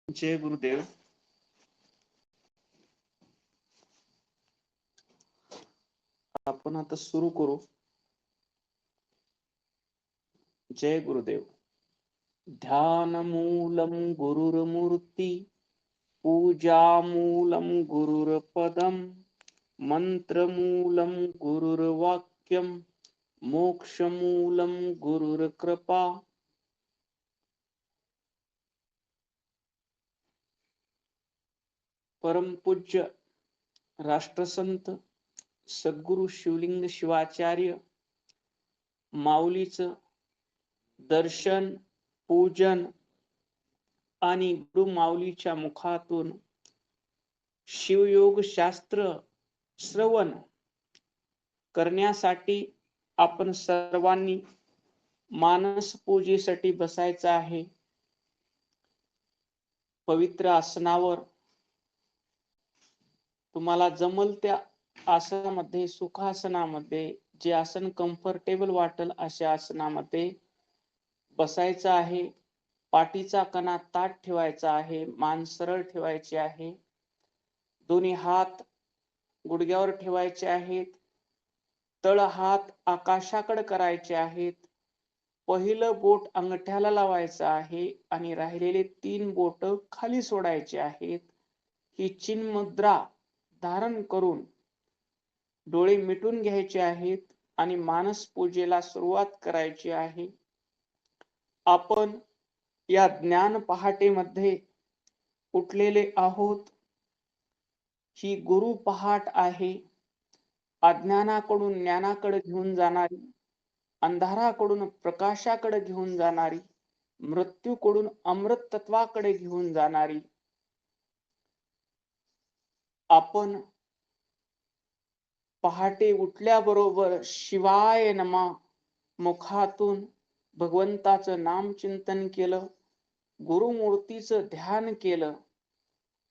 जय गुरुदेव. आपण आता सुरू करू. जय गुरुदेव. ध्यानमूलं गुरुर्मूर्ती, पूजामूलं गुरुर्पदं, मंत्रमूलं गुरुर्वाक्यं, मोक्षमूलं गुरुर्कृपा. परमपूज्य राष्ट्रसंत सद्गुरु शिवलिंग शिवाचार्य माऊलीचं दर्शन, पूजन आणि गुरु माऊलीच्या मुखातून शिवयोग शास्त्र श्रवण करण्यासाठी आपण सर्वांनी मानस पूजेसाठी बसायचं आहे. पवित्र आसनावर तुम्हाला जमल त्या आसनामध्ये, सुखासनामध्ये, जे आसन कम्फर्टेबल वाटेल अशा आसनामध्ये बसायचं आहे. पाठीचा कणा ताठ ठेवायचा आहे, मान सरळ ठेवायची आहे, दोन्ही हात गुडघ्यावर ठेवायचे आहेत, तळ हात आकाशाकडे करायचे आहेत, पहिलं बोट अंगठ्याला लावायचं आहे आणि राहिलेले 3 बोट खाली सोडायचे आहेत. ही चिन्ह मुद्रा धारण करून डोळे मिटून घ्यायचे आहेत आणि मानस पूजेला सुरुवात करायची आहे. आपण या ज्ञान पहाटेमध्ये उठलेले आहोत. ही गुरु पहाट आहे. अज्ञानाकडून ज्ञानाकडे घेऊन जाणारी, अंधाराकडून प्रकाशाकडे घेऊन जाणारी, मृत्यूकडून अमृत तत्वाकडे घेऊन जाणारी. आपण पहाटे उठल्याबरोबर शिवाय नमा मुखातून भगवंताचं नाम चिंतन केलं, गुरुमूर्तीचं ध्यान केलं,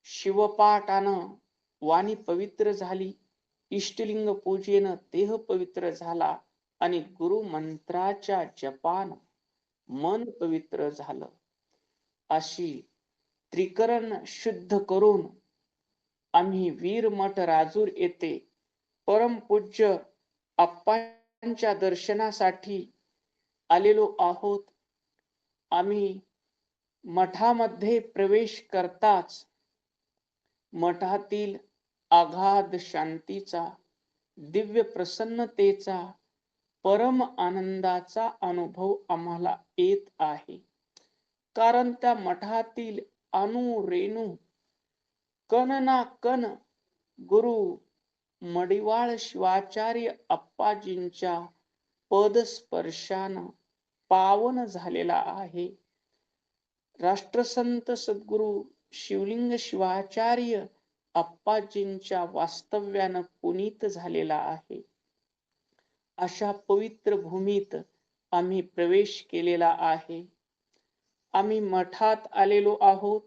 शिवपाठानं वाणी पवित्र झाली, इष्टलिंग पूजेनं देह पवित्र झाला आणि गुरु मंत्राच्या जपान मन पवित्र झालं. अशी त्रिकरण शुद्ध करून आम्ही वीरमठ राजूर येथे परमपूज्य आप्पांच्या दर्शनासाठी आलेलो आहोत. आम्ही मठामध्ये प्रवेश करताच मठातील आगाध शांतीचा, दिव्य प्रसन्नतेचा, परम आनंदाचा अनुभव आम्हाला येत आहे. कारण त्या मठातील अणु रेणू कण ना कण गुरु मडिवाळ शिवाचार्य अप्पाजींच्या पदस्पर्शानं पावन झालेला आहे. राष्ट्रसंत सद्गुरु शिवलिंग शिवाचार्य अप्पाजींच्या वास्तव्यानं पुनीत झालेला आहे. अशा पवित्र भूमीत आम्ही प्रवेश केलेला आहे. आम्ही मठात आलेलो आहोत.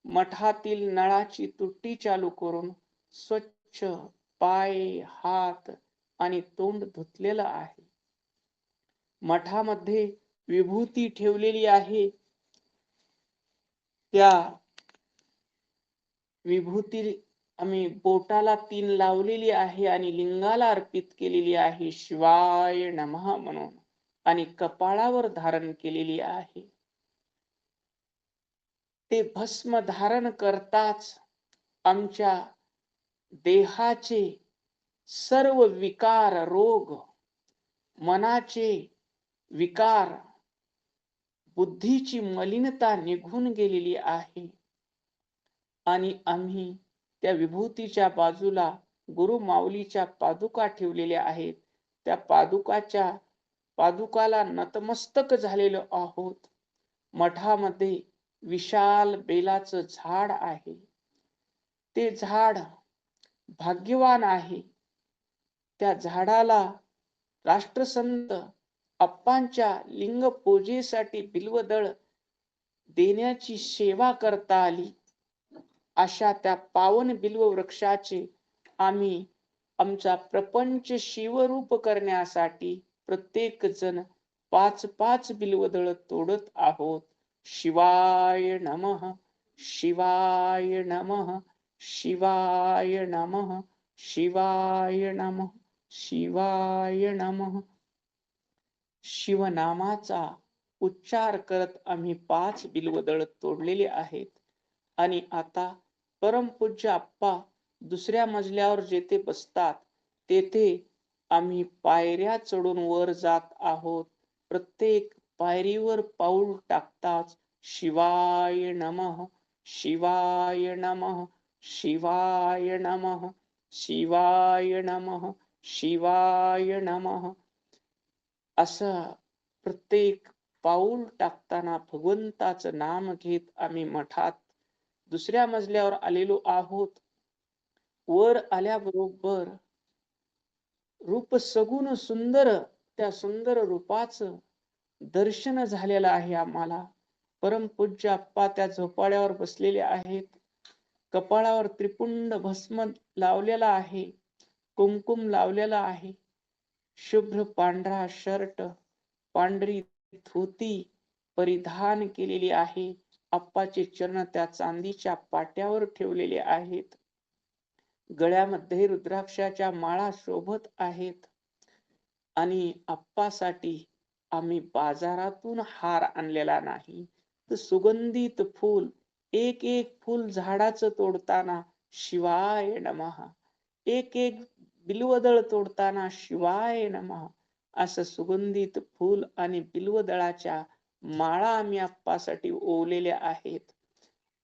मठातील नळाची तुटी चालू करून स्वच्छ पाय, हात आणि तोंड धुतलेलं आहे. मठामध्ये विभूती ठेवलेली आहे. त्या विभूती आम्ही बोटाला 3 लावलेली आहे आणि लिंगाला अर्पित केलेली आहे, शिवाय नमः म्हणून, आणि कपाळावर धारण केलेली आहे. ते भस्म धारण करताच आमच्या देहाचे सर्व विकार, रोग, मनाचे विकार, बुद्धीची मलिनता निघून गेलेली आहे. आणि आम्ही त्या विभूतीच्या बाजूला गुरु माऊलीच्या पादुका ठेवलेल्या आहेत. त्या पादुकाला नतमस्तक झालेलो आहोत. मठामध्ये विशाल बेलाचं झाड आहे. ते झाड भाग्यवान आहे. त्या झाडाला राष्ट्रसंत अप्पांच्या लिंग पूजेसाठी बिल्वदळ देण्याची सेवा करता आली. अशा त्या पावन बिल्व वृक्षाचे आम्ही आमचा प्रपंच शिवरूप करण्यासाठी प्रत्येक जण 5-5 बिल्वदळ तोडत आहोत. शिवाय नमः. शिवाय नमः, शिवाय नमः, शिवाय नमः, शिवाय नमः. शिवनामाचा उच्चार करत आम्ही 5 बिल्वदळ तोडलेले आहेत. आणि आता परमपूज्य आप्पा दुसऱ्या मजल्यावर जेथे बसतात तेथे आम्ही पायऱ्या चढून वर जात आहोत. प्रत्येक पायरीवर पाऊल टाकताच शिवाय नमः, शिवाय नमः, शिवाय नमः, शिवाय नमः, शिवाय नमः असं प्रत्येक पाऊल टाकताना भगवंताचं नाम घेत आम्ही मठात दुसऱ्या मजल्यावर आलेलो आहोत. वर आल्याबरोबर रूप सगुण सुंदर, त्या सुंदर रूपाचं दर्शन झालेलं आहे आम्हाला. परमपूज्य आप्पा त्या झोपाळ्यावर बसलेले आहेत. कपाळावर त्रिपुंड भस्म लावलेला आहे, कुंकुम लावलेला आहे. शुभ्र पांढरा शर्ट, पांढरी धोती परिधान केलेली आहे. आप्पाचे चरण त्या चांदीच्या पाट्यावर ठेवलेले आहेत. गळ्यामध्ये रुद्राक्षाच्या माळा शोभत आहेत. आणि आप्पासाठी आम्ही बाजारातून हार आणलेला नाही, तर सुगंधित फूल, एक एक फूल झाडाचं तोडताना शिवाय नमः, एक एक बिल्वदळ तोडताना शिवाय नमः असं सुगंधित फूल आणि बिल्वदळाच्या माळा आम्ही आप्पासाठी ओवलेल्या आहेत.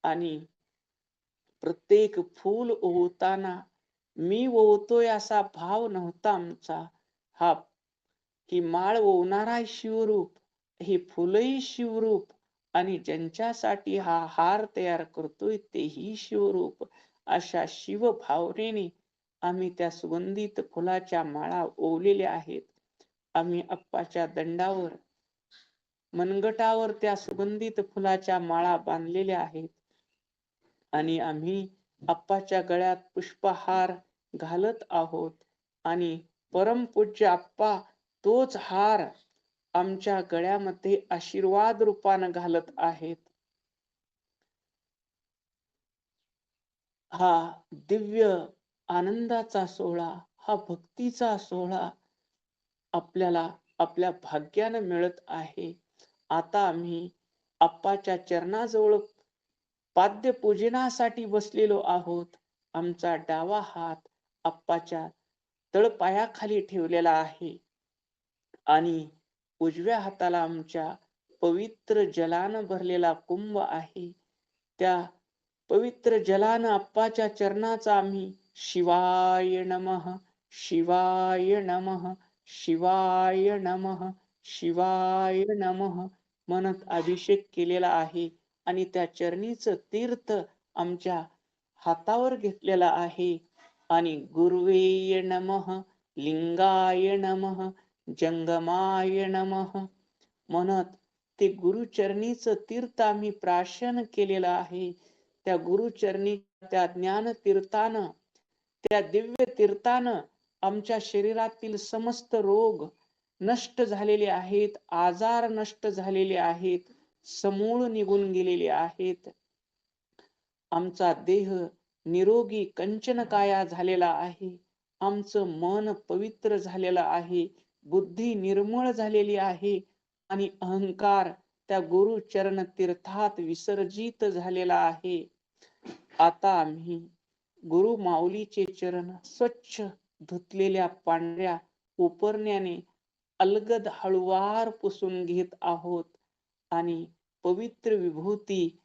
आणि प्रत्येक फूल ओवताना मी ओवतोय असा भाव नव्हता आमचा. ही माळ ओवणारा शिवरूप, ही फुलही शिवरूप आणि ज्यांच्यासाठी हा हार तयार करतोय तेही शिवरूप, अशा शिव भावनेने आम्ही त्या सुगंधित फुलाच्या माळा ओवलेल्या आहेत. आम्ही अप्पाच्या दंडावर, मनगटावर त्या सुगंधित फुलाच्या माळा बांधलेल्या आहेत. आणि आम्ही अप्पाच्या गळ्यात पुष्पहार घालत आहोत. आणि परमपूज्य आप्पा तोच हार आमच्या गळ्यामध्ये आशीर्वाद रूपानं घालत आहेत. हा दिव्य आनंदाचा सोहळा, हा भक्तीचा सोहळा आपल्याला आपल्या भाग्यानं मिळत आहे. आता आम्ही अप्पाच्या चरणाजवळ पाद्य पूजनासाठी बसलेलो आहोत. आमचा डावा हात अप्पाच्या तळपायाखाली ठेवलेला आहे आणि उजव्या हाताला आमच्या पवित्र जलानं भरलेला कुंभ आहे. त्या पवित्र जलानं अप्पाच्या चरणाचा आम्ही शिवाय नमः, शिवाय नमः, शिवाय नमः, शिवाय नमः म्हणत अभिषेक केलेला आहे. आणि त्या चरणीचं तीर्थ आमच्या हातावर घेतलेला आहे. आणि गुरुवे नमः, लिंगाय नमः, जंगमाय नमः म्हणत ते गुरुचरणीचं तीर्थ आम्ही प्राशन केलेलं आहे. त्या गुरुचरणी, त्या ज्ञान तीर्थानं, त्या दिव्य तीर्थानं आमच्या शरीरातील समस्त रोग नष्ट झालेले आहेत, आजार नष्ट झालेले आहेत, समूळ निघून गेलेले आहेत. आमचा देह निरोगी कंचनकाया झालेला आहे. आमचं मन पवित्र झालेलं आहे, बुद्धी निर्मळ झालेली आहे आणि अहंकार त्या गुरु चरण तीर्थात विसर्जित झालेला आहे. आता आम्ही गुरु माऊलीचे चरण स्वच्छ धुतलेल्या पांढऱ्या उपरण्याने अलगद हळुवार पुसून घेत आहोत. आणि पवित्र विभूती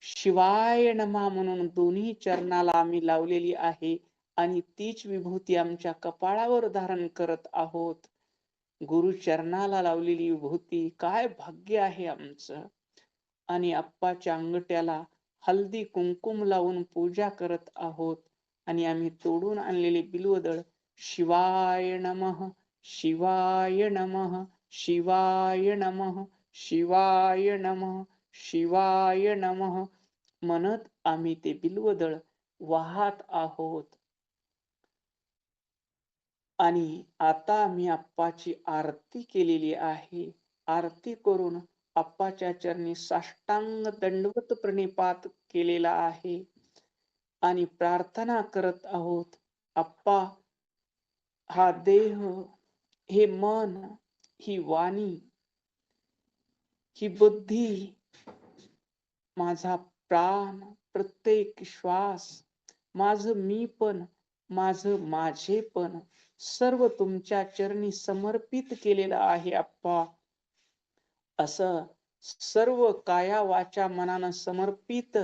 शिवाय नमा म्हणून दोन्ही चरणाला आम्ही लावलेली आहे. आणि तीच विभूती आमच्या कपाळावर धारण करत आहोत. गुरु चरणाला लावलेली विभूती, काय भाग्य आहे आमचं. आणि अप्पाच्या अंगठ्याला हल्दी कुंकुम लावून पूजा करत आहोत. आणि आम्ही तोडून आणलेले बिल्वदळ शिवाय नमः, शिवाय नमः, शिवाय नमः, शिवाय नमः, शिवाय नमः म्हणत आम्ही ते बिल्वदळ वाहत आहोत. आणि आता आम्ही अप्पाची आरती केलेली आहे. आरती करून आप्पाच्या चरणी साष्टांग दंडवत प्रणिपात केलेला आहे आणि प्रार्थना करत आहोत. आप्पा, हा देह, हे मन, ही वाणी, ही बुद्धी, माझा प्राण, प्रत्येक श्वास, माझं मी पण, माझं माझेपण सर्व तुमच्या चरणी समर्पित केलेलं आहे आप्पा. असं सर्व काया वाचा मनानं समर्पित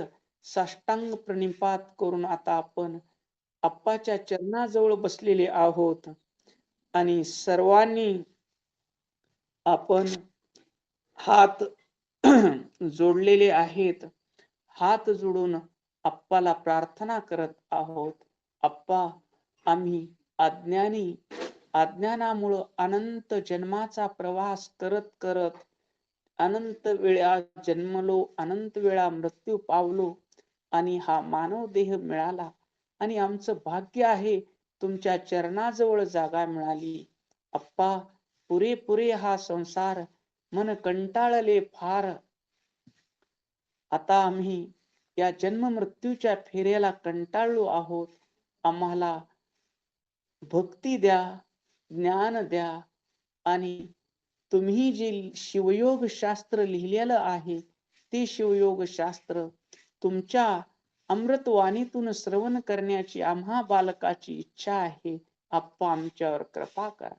साष्टांग प्रणिपात करून आता आपण आप्पाच्या चरणाजवळ बसलेले आहोत आणि सर्वांनी आपण हात जोडलेले आहेत. हात जोडून आप्पाला प्रार्थना करत आहोत. आप्पा, आम्ही अज्ञानी, अज्ञानामुळं अनंत जन्माचा प्रवास करत करत अनंत वेळा जन्मलो, अनंत वेळा मृत्यू पावलो आणि हा मानव देह मिळाला आणि आमचं भाग्य आहे तुमच्या चरणाजवळ जागा मिळाली. आप्पा, पुरे हा संसार मन कंटाळले फार. आता आम्ही या जन्म मृत्यूच्या फेऱ्याला कंटाळलो आहोत. आम्हाला भक्ती द्या, ज्ञान द्या आणि तुम्ही जे शिवयोग शास्त्र लिहिलेलं आहे ते शिवयोग शास्त्र तुमच्या अमृतवाणीतून श्रवण करण्याची आम्हा बालकाची इच्छा आहे. आप्पा, आमच्यावर कृपा करा.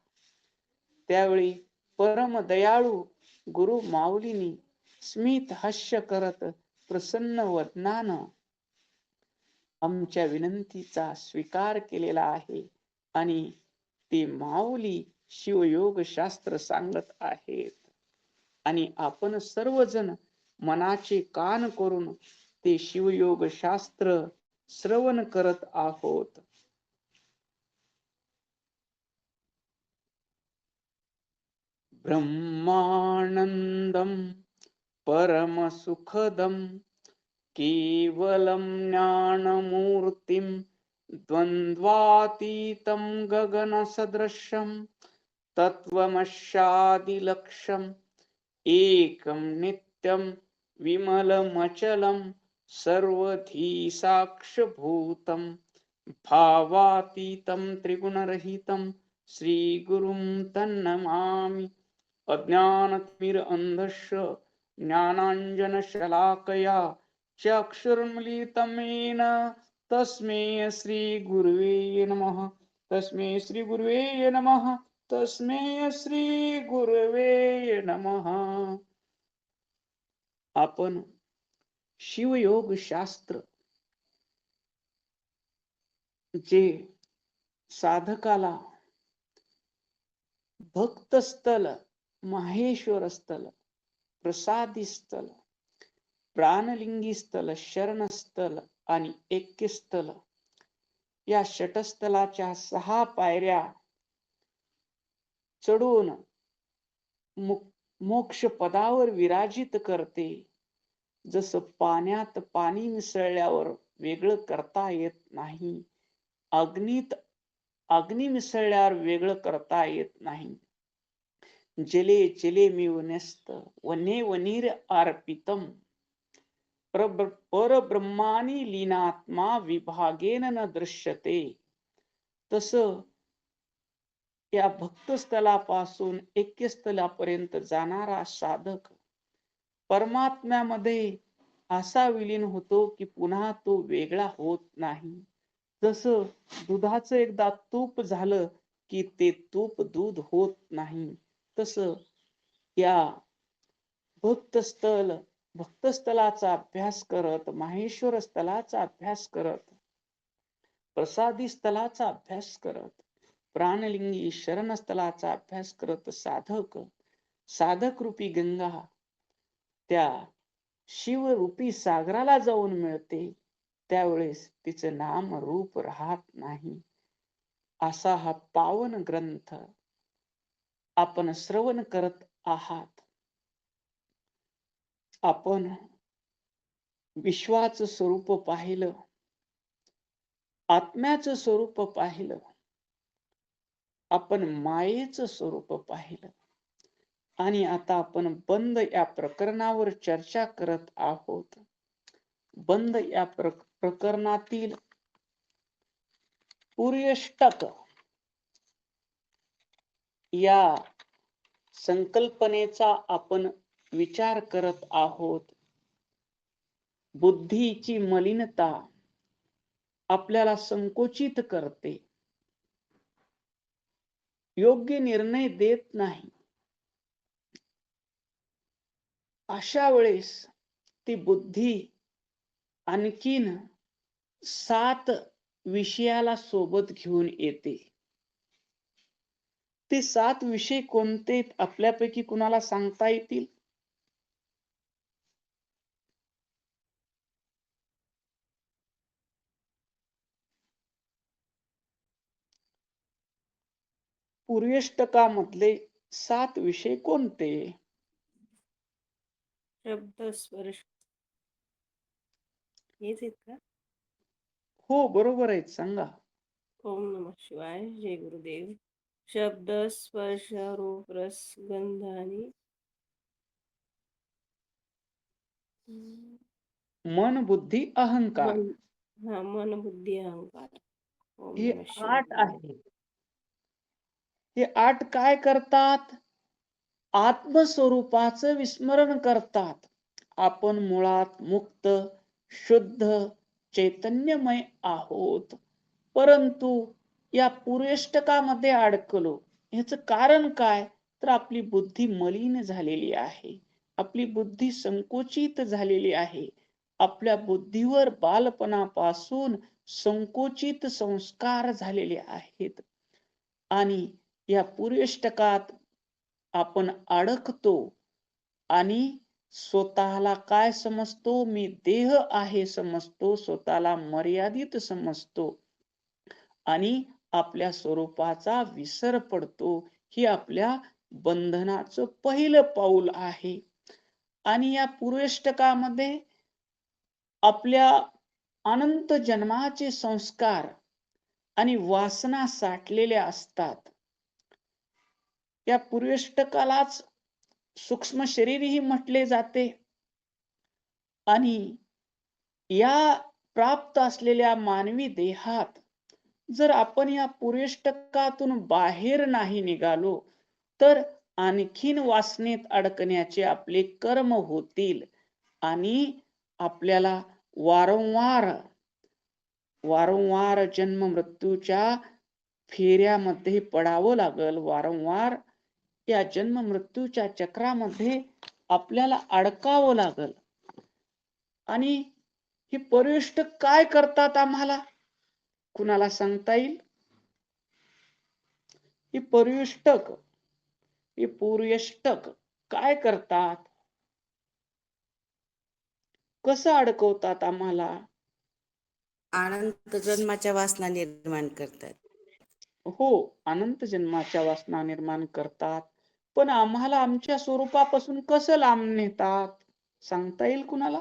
त्यावेळी परम दयाळू गुरु माऊलीनी स्मित हास्य करत प्रसन्न वदनानं आमच्या विनंतीचा स्वीकार केलेला आहे आणि ते माऊली शिवयोग शास्त्र सांगत आहेत आणि आपण सर्वजण मनाचे कान करून ते शिवयोग शास्त्र श्रवण करत आहोत. ब्रह्मानंदम परमसुखदम केवलं ज्ञानमूर्तिं द्वन्द्वातीतं गगनसदृशं तत्त्वमस्यादिलक्ष्यम् एकं नित्यं विमलमचलं सर्वधी साक्षभूतं भावातीतं त्रिगुणरहितं श्रीगुरुं तन्नमामि. अज्ञानतिमिरन्धस्य ज्ञानाञ्जनशलाकया चक्षुर्मीलितं येन तस्मै श्रीगुरुवे नमः. तस्मै श्रीगुरुवे नमः. तस्मै श्रीगुरुवे नमः. आपण शिवयोग शास्त्र जे साधकाला भक्तस्थल, माहेश्वर स्थल, प्रसादी स्थल, प्राणलिंगी स्थल, शरणस्थल आणि ऐक्यस्थल या षटस्थलाच्या 6 पायऱ्या चढून मोक्ष पदावर विराजित करते. जसं पाण्यात पाणी मिसळल्यावर वेगळं करता येत नाही, अग्नीत अग्नी मिसळल्यावर वेगळं करता येत नाही. जले जले न्यस्त वने वनीर अर्पितम परब्रह्मानी लीनात्मा विभागेन न दृश्यते. तसं या भक्तस्थलापासून ऐक्यस्थलापर्यंत जाणारा साधक परमात्म्यामध्ये असा विलीन होतो की पुन्हा तो वेगळा होत नाही. जसं दुधाचं एकदा तूप झालं की ते तूप दूध होत नाही, तसं या भक्तस्थलाचा अभ्यास करत, माहेश्वर स्थलाचा अभ्यास करत, प्रसादी स्थलाचा अभ्यास करत, प्राणलिंगी शरणस्थलाचा अभ्यास करत साधक रूपी गंगा त्या शिवरूपी सागराला जाऊन मिळते. त्यावेळेस तिचं नाम रूप राहत नाही. असा हा पावन ग्रंथ आपण श्रवण करत आहात. आपण विश्वाचं स्वरूप पाहिलं, आत्म्याचं स्वरूप पाहिलं, आपण मायेचं स्वरूप पाहिलं. आणि आता आपण बंद या प्रकरणावर चर्चा करत आहोत. बंद या प्रकरणातील पुर्यष्टक या संकल्पनेचा आपण विचार करत आहोत. बुद्धीची मलिनता आपल्याला संकोचित करते, योग्य निर्णय देत नाही. अशा वेळेस ती बुद्धी आणखीन 7 विषयाला सोबत घेऊन येते. ते 7 विषय कोणते आपल्यापैकी कुणाला सांगता येतील? पुर्यष्टकामधले 7 विषय कोणते? शब्द स्पर्श हेच आहेत का? हो, बरोबर आहेत, सांगा. ओम नमः शिवाय. जय गुरुदेव. शब्द स्पर्श रूप रस गंध आणि मन, बुद्धी, अहंकार मन बुद्धी अहंकार. ओम हे नमः 8 शिवाय. आहेत. हे 8 काय करतात? आत्मस्वरूपाचं विस्मरण करतात. आपण मुळात मुक्त, शुद्ध, चैतन्यमय आहोत. परंतु या पुर्यष्टकामध्ये अडकलो. ह्याचं कारण काय? तर आपली बुद्धी मलिन झालेली आहे. आपली बुद्धी संकोचित झालेली आहे. आपल्या बुद्धीवर बालपणापासून संकोचित संस्कार झालेले आहेत. आणि या पुर्यष्टकात आपण अडकतो आणि स्वतःला काय समजतो? मी देह आहे समजतो, स्वतःला मर्यादित समजतो आणि आपल्या स्वरूपाचा विसर पडतो. ही आपल्या बंधनाचं पहिलं पाऊल आहे. आणि या पुर्यष्टकामध्ये आपल्या अनंत जन्माचे संस्कार आणि वासना साठलेल्या असतात. या पुर्यष्टकालाच सूक्ष्म शरीरही म्हटले जाते. आणि या प्राप्त असलेल्या मानवी देहात जर आपण या पुर्यष्टकातून बाहेर नाही निघालो तर आणखीन वासनेत अडकण्याचे आपले कर्म होतील आणि आपल्याला वारंवार जन्म मृत्यूच्या फेऱ्यामध्ये पडावं लागल. वारंवार या जन्म मृत्यूच्या चक्रामध्ये आपल्याला अडकावं लागल. आणि हे पर्यष्टक काय करतात आम्हाला? कुणाला सांगता येईल? हे पुर्यष्टक काय करतात? कसं अडकवतात आम्हाला? अनंत जन्माच्या वासना निर्माण करतात. हो, अनंत जन्माच्या वासना निर्माण करतात. पण आम्हाला आमच्या स्वरूपापासून कसं लांब नेतात? सांगता येईल कुणाला?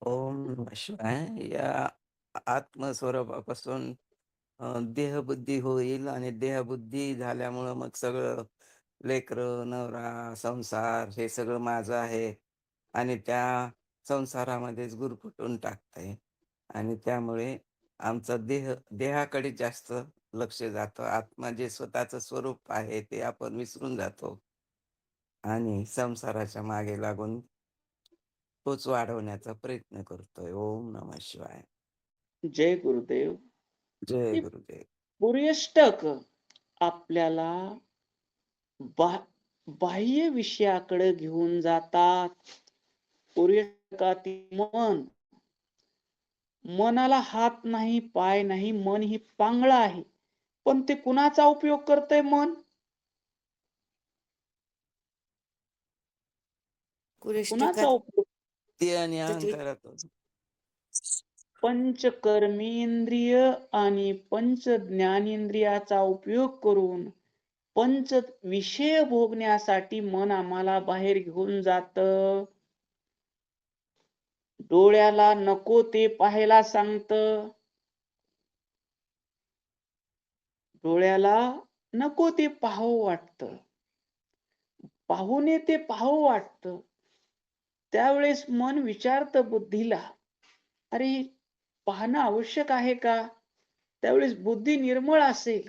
ओम नमः शिवाय. या आत्मस्वरूपापासून देहबुद्धी होईल आणि देहबुद्धी झाल्यामुळं मग सगळं लेकरं, नवरा, संसार हे सगळं माझं आहे आणि त्या संसारामध्येच गुरफटून टाकतंय आणि त्यामुळे आमचा देहाकडे जास्त लक्ष जातं. आत्मा जे स्वतःचं स्वरूप आहे ते आपण विसरून जातो आणि संसाराच्या मागे लागून तोच वाढवण्याचा प्रयत्न करतोय. ओम नमः शिवाय. जय गुरुदेव. जय हे गुरुदेव. पुर्यष्टक आपल्याला बाह्य विषयाकडे घेऊन जातात. पुर्यष्टकातील मनाला हात नाही, पाय नाही, मन ही पांगळ आहे. पण ते कुणाचा उपयोग करतंय मन? कुणाचा पुरुष्टकात उपयोग? ते आणि त्याचे अहंकारातून. पंचकर्मेंद्रिय आणि पंच ज्ञानेंद्रियाचा उपयोग करून पंच विषय भोगण्यासाठी मन आम्हाला बाहेर घेऊन जात. डोळ्याला नको ते पाहायला सांगत. डोळ्याला नको ते पाहावं वाटतं. पाहुणे ते पाहावं वाटतं. त्यावेळेस मन विचारतं बुद्धीला, अरे पाहणं आवश्यक आहे का? त्यावेळेस बुद्धी निर्मळ असेल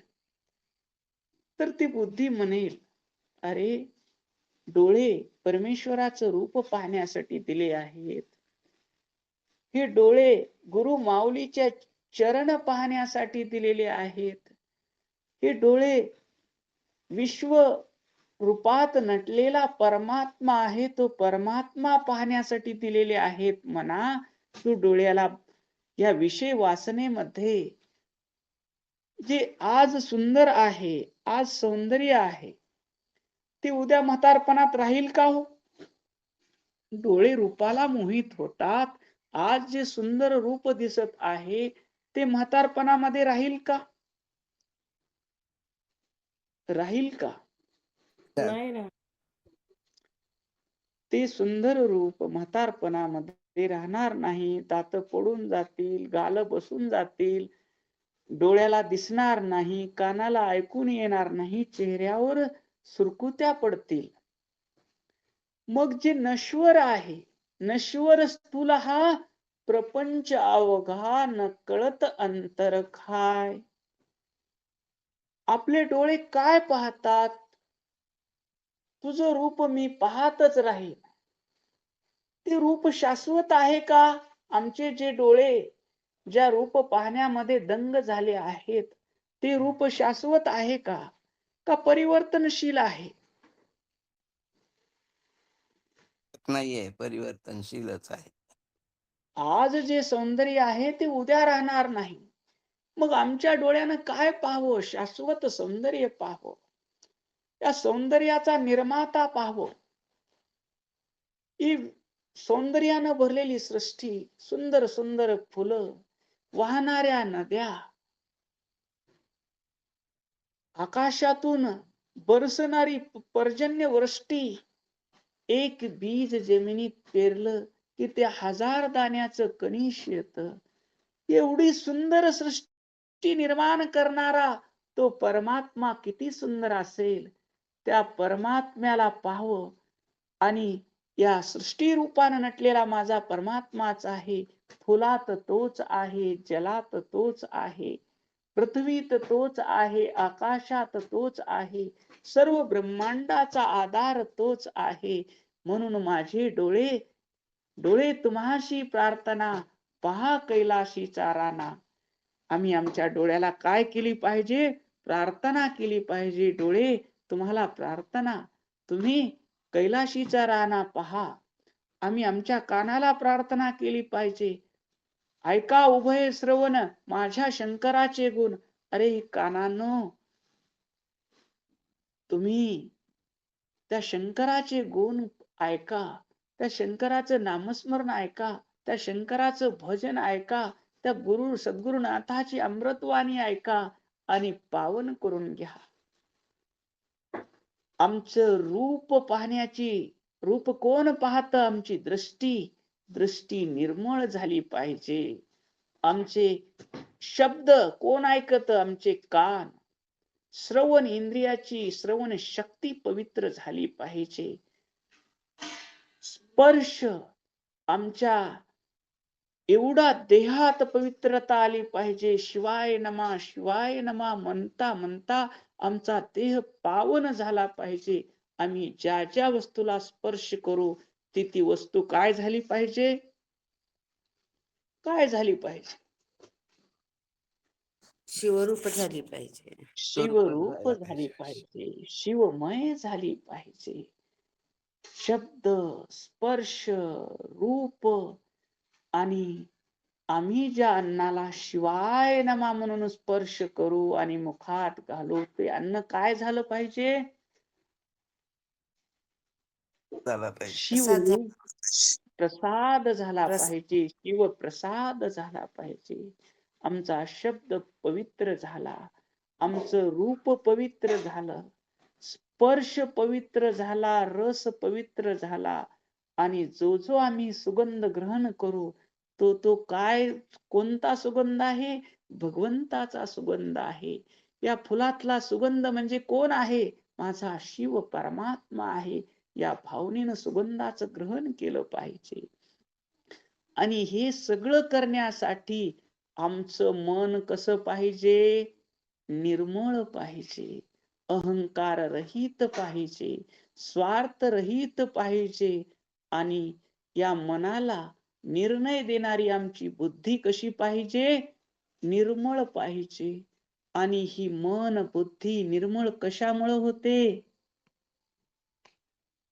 तर ती बुद्धी म्हणेल, अरे डोळे परमेश्वराचं रूप पाहण्यासाठी दिले आहेत. हे डोळे गुरु माऊलीच्या चरण पाहण्यासाठी दिलेले आहेत. हे डोळे विश्व रूपात नटलेला परमात्मा आहे, तो परमात्मा पाहण्यासाठी दिलेले आहेत म्हणा. तू डोळ्याला या विषय वासनेमध्ये जे आज सुंदर आहे, आज सौंदर्य आहे, ते उद्या म्हातारपणात राहील का हो? डोळे रूपाला मोहित होतात. आज जे सुंदर रूप दिसत आहे ते म्हातारपणामध्ये राहील का? राहील का? नाही राहत. ते सुंदर रूप म्हातारपणामध्ये राहणार नाही. दात पडून जातील, गाल बसून जातील, डोळ्याला दिसणार नाही, कानाला ऐकून येणार नाही, चेहऱ्यावर सुरकुत्या पडतील. मग जे नश्वर आहे, नश्वर स्थूल हा प्रपंच अवघा नकळत अंतर काय. आपले डोळे काय पाहतात? तुझं रूप मी पाहतच राहील. ते रूप शाश्वत आहे का? आमचे जे डोळे ज्या रूप पाहण्यामध्ये दंग झाले आहेत, ते रूप शाश्वत आहे का? का परिवर्तनशील आहे? नाहीये, परिवर्तनशीलच आहे. आज जे सौंदर्य आहे ते उद्या राहणार नाही. मग आमच्या डोळ्यानं काय पाहावं? शाश्वत सौंदर्य पाहावं. त्या सौंदर्याचा निर्माता पाहावं. ही सौंदर्यानं भरलेली सृष्टी, सुंदर सुंदर फुलं, वाहणाऱ्या नद्या, आकाशातून बरसणारी पर्जन्य वृष्टी, एक बीज जमिनीत पेरलं की ते 1000 दाण्याचं कणीस येतं. एवढी सुंदर सृष्टी निर्माण करणारा तो परमात्मा किती सुंदर असेल. त्या परमात्म्याला पाहावं आणि या सृष्टी रूपानं नटलेला माझा परमात्माच आहे. फुलात तोच आहे, जलात तोच आहे, पृथ्वीत तोच आहे, आकाशात तोच आहे, सर्व ब्रह्मांडाचा आधार तोच आहे. म्हणून माझे डोळे डोळे तुम्हाशी प्रार्थना, पहा कैलाशीचा राणा. आम्ही आमच्या डोळ्याला काय केली पाहिजे? प्रार्थना केली पाहिजे. डोळे तुम्हाला प्रार्थना, तुम्ही कैलाशीचा राणा पहा. आम्ही आमच्या कानाला प्रार्थना केली पाहिजे, ऐका उभय श्रवण माझ्या शंकराचे गुण. अरे कानांनो, तुम्ही त्या शंकराचे गुण ऐका, त्या शंकराचं नामस्मरण ऐका, त्या शंकराचं भजन ऐका, त्या गुरु सद्गुरुनाथाची अमृतवाणी ऐका आणि पावन करून घ्या. आमचं रूप पाहण्याची, रूप कोण पाहत? आमची दृष्टी निर्मळ झाली पाहिजे. आमचे शब्द कोण ऐकत? आमचे कान. श्रवण इंद्रियाची श्रवण शक्ती पवित्र झाली पाहिजे. स्पर्श आमच्या एवढा देहात पवित्रता आली पाहिजे. शिवाय नमा शिवाय नमा म्हणता म्हणता आमचा देह पावन झाला पाहिजे. आम्ही ज्या ज्या वस्तूला स्पर्श करू ती वस्तू काय झाली पाहिजे? काय झाली पाहिजे? शिवरूप झाली पाहिजे. शिवरूप जायला झाली पाहिजे. पाहिजे, शिवमय झाली पाहिजे. शब्द, स्पर्श, रूप आणि आम्ही ज्या अन्नाला शिवाय नमा म्हणून स्पर्श करू आणि मुखात घालू, ते अन्न काय झालं पाहिजे? झाला पाहिजे. प्रसाद झाला. शिवरूप प्रसाद झाला प्रस- पाहिजे, शिव प्रसाद झाला पाहिजे. आमचा शब्द पवित्र झाला, आमचं रूप पवित्र झालं, स्पर्श पवित्र झाला, रस पवित्र झाला आणि जो जो आम्ही सुगंध ग्रहण करू तो काय, कोणता सुगंध आहे? भगवंताचा सुगंध आहे. या फुलातला सुगंध म्हणजे कोण आहे? माझा शिव परमात्मा आहे या भावनेनं सुगंधाचं ग्रहण केलं पाहिजे. आणि हे सगळं करण्यासाठी आमचं मन कसं पाहिजे? निर्मळ पाहिजे, अहंकार रहित पाहिजे, स्वार्थ रहित पाहिजे. आणि या मनाला निर्णय देणारी आमची बुद्धी कशी पाहिजे? निर्मळ पाहिजे. आणि ही मन बुद्धी निर्मळ कशामुळे होते?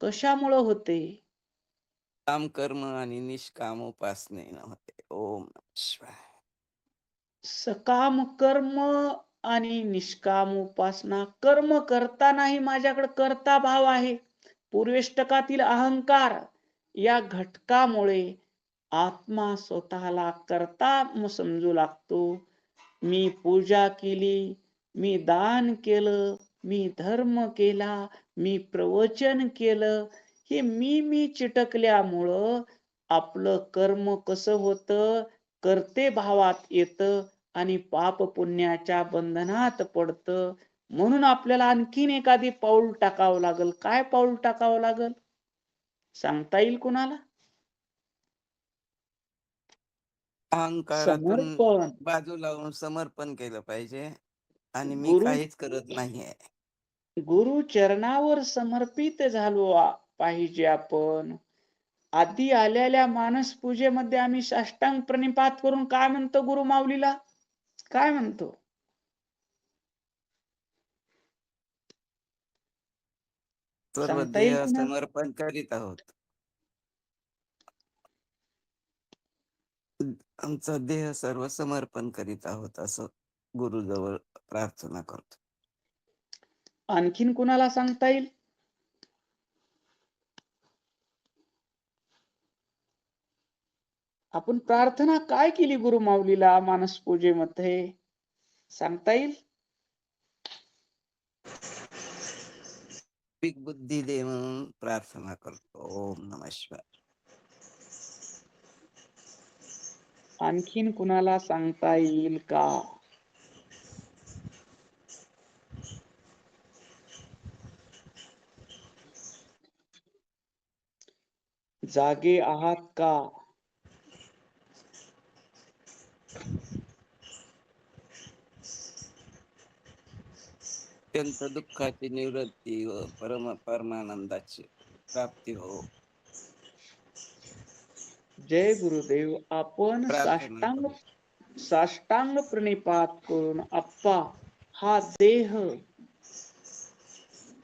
कशामुळे होते? काम कर्म आणि निष्काम उपासनेनं होते. ओम नमः शिवाय. सकाम कर्म आणि निष्काम उपासना. कर्म करतानाही माझ्याकडे कर्ता भाव आहे. पूर्वेष्टकातील अहंकार या घटकामुळे आत्मा स्वतःला कर्ता समजू लागतो. मी पूजा केली, मी दान केलं, मी धर्म केला, मी प्रवचन केलं. हे मी चिटकल्यामुळं आपलं कर्म कसं होतं? कर्ते भावात येतं आणि पाप पुण्याच्या बंधनात पडतं. म्हणून आपल्याला आणखीन एखादी पाऊल टाकावं लागल. काय पाऊल टाकावं लागल? सांगता येईल कुणाला? अहंकारातून समर्पण. बाजूला लावून समर्पण केलं पाहिजे आणि मी गुरु काहीच करत नाहीये. गुरु चरणावर समर्पित झालो पाहिजे आपण. आधी आलेल्या मानस पूजेमध्ये आम्ही साष्टांग प्रणिपात करून काय म्हणतो गुरु माऊलीला? काय म्हणतो? सर्व सांगता येईल देह कुणाला? समर्पण करीत आहोत. आमचा देह सर्व समर्पण करीत आहोत असं गुरुजवळ प्रार्थना करतो. आणखीन कुणाला सांगता येईल? आपण प्रार्थना काय केली गुरु माऊलीला मानस पूजेमध्ये? सांगता येईल? पीक बुद्धी दे म्हणून प्रार्थना करतो. ओम नमः शिवाय. आणखीन कुणाला सांगता येईल का? जागे आहात का? अत्यंत दुःखाची निवृत्ती व परमानंदाची प्राप्ती हो. जय गुरुदेव. आपण प्रार्थना करू. साष्टांग प्रणिपात करून अप्पा हा देह,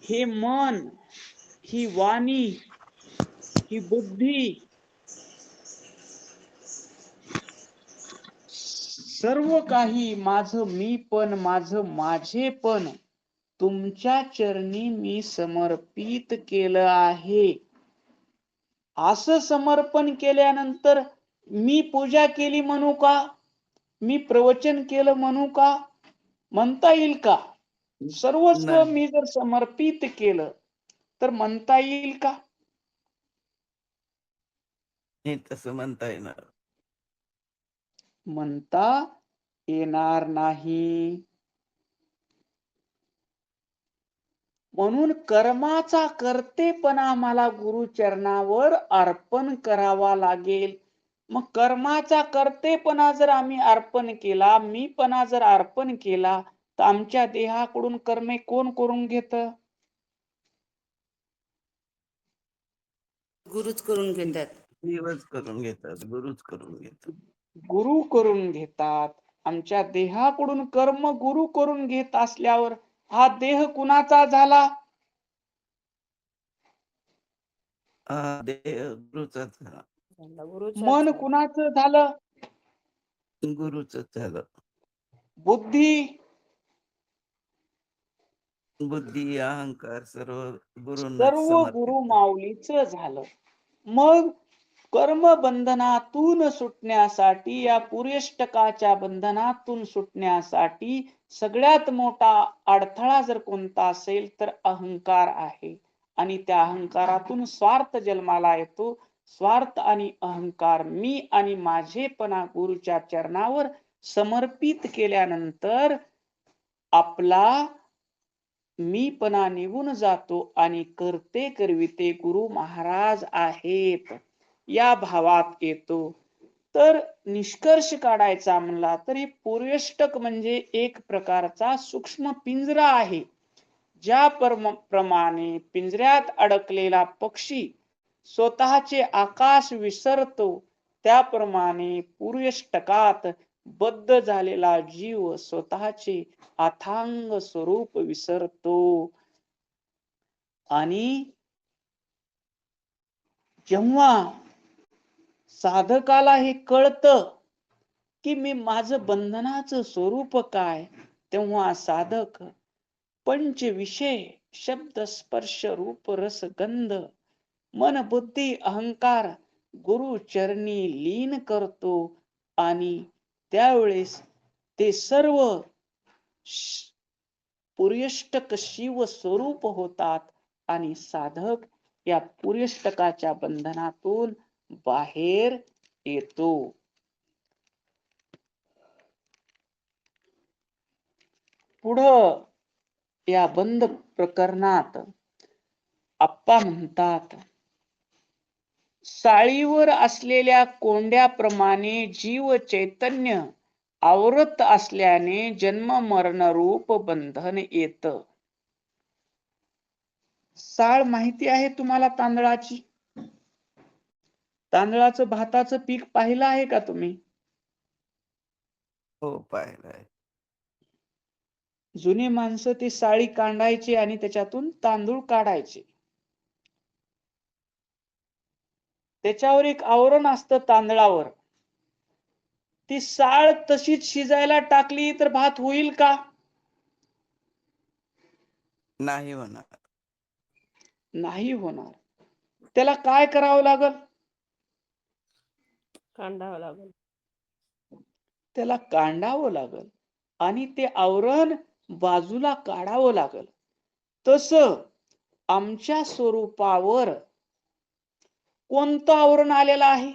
हे मन, ही वाणी, ही बुद्धी सर्व काही माझं मी पण, माझं माझे पण तुमच्या चरणी मी समर्पित केलं आहे. असं समर्पण केल्यानंतर मी पूजा केली म्हणू का? मी प्रवचन केलं म्हणू का? म्हणता येईल का? सर्वस्व नाही, मी जर समर्पित केलं तर म्हणता येईल का? हे तसं म्हणता येणार. म्हणता येणार नाही. म्हणून कर्माचा कर्तेपणा मला गुरुचरणावर अर्पण करावा लागेल. मग कर्माचा कर्तेपणा जर आम्ही अर्पण केला, मीपणा जर अर्पण केला, तर आमच्या देहाकडून कर्मे कोण करून घेत? गुरुच करून घेतात. देवच करून घेतात, गुरुच करून घेतात. गुरु करून घेतात. आमच्या देहाकडून कर्म गुरु करून घेत असल्यावर हा देह कुणाचा झाला? हा देह गुरुचाच झाला. गुरुचाच मन झाला. कुणाचं झालं? गुरुच झालं. बुद्धी, बुद्धी अहंकार सर्व गुरूंनाच सर्व समर्पित गुरु कर. माऊलीच झालं. मग कर्म बंधनातून सुटण्यासाठी, या पुरेष्टकाच्या बंधनातून सुटण्यासाठी सगळ्यात मोठा अडथळा जर कोणता असेल तर अहंकार आहे. आणि त्या अहंकारातून स्वार्थ जन्माला येतो. स्वार्थ आणि अहंकार, मी आणि माझेपणा गुरुच्या चरणावर समर्पित केल्यानंतर आपला मीपणा निघून जातो आणि करते करविते गुरु महाराज आहेत या भावात येतो. तर निष्कर्ष काढायचा म्हणला तर हे पूर्यष्टक म्हणजे एक प्रकारचा सूक्ष्म पिंजरा आहे. ज्या प्रमाणे पिंजऱ्यात अडकलेला पक्षी स्वतःचे आकाश विसरतो, त्याप्रमाणे पूर्यष्टकात बद्ध झालेला जीव स्वतःचे अथांग स्वरूप विसरतो. आणि जेव्हा साधकाला हे कळतं की मी माझं बंधनाचं स्वरूप काय, तेव्हा साधक पंच विषय शब्द स्पर्श रूप रस गंध मन बुद्धी अहंकार गुरु चरणी लीन करतो आणि त्यावेळेस ते सर्व पूर्यष्टक शिव स्वरूप होतात आणि साधक या पूर्यष्टकाच्या बंधनातून बाहेर येतो. पुढं या बंद प्रकरणात आप्पा म्हणतात, साळीवर असलेल्या कोंड्याप्रमाणे जीव चैतन्य आवरत असल्याने जन्म मरण रूप बंधन येत. साळ माहिती आहे तुम्हाला तांदळाची? तांदळाचं भाताचं पीक पाहिलं आहे का तुम्ही? हो, पाहिलंय. जुनी माणसं ती साळी कांडायची आणि त्याच्यातून तांदूळ काढायचे. त्याच्यावर एक आवरण असतं तांदळावर. ती साळ तशीच शिजायला टाकली तर भात होईल का? नाही होणार. नाही होणार. त्याला काय करावं लागल? कांडावं लागेल. त्याला कांडावं लागल आणि ते आवरण बाजूला काढावं लागल. तसं आमच्या स्वरूपावर कोणतं आवरण आलेलं आहे?